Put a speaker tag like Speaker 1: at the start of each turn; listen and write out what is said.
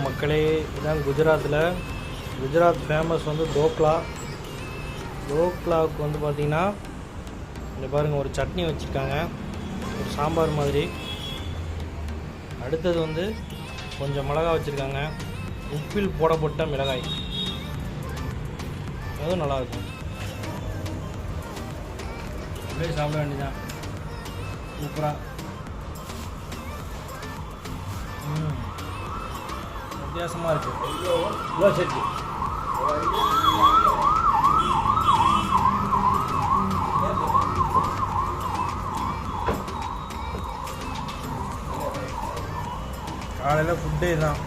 Speaker 1: மக்களே, இதான் குஜராத் ஃபேமஸ் வந்து டோக்லாவுக்கு வந்து பார்த்திங்கன்னா இங்கே பாருங்கள், ஒரு சட்னி வச்சுருக்காங்க, ஒரு சாம்பார் மாதிரி. அடுத்தது வந்து கொஞ்சம் மிளகாய் வச்சுருக்காங்க, உப்பில் போடப்பட்ட மிளகாய், அதுவும் நல்லாயிருக்கும். அப்படியே சாப்பிட வேண்டியதான், சூப்பராக. வித்தியாசமாக இருக்குது. சரி, காலையில் ஃபுட்டே தான்.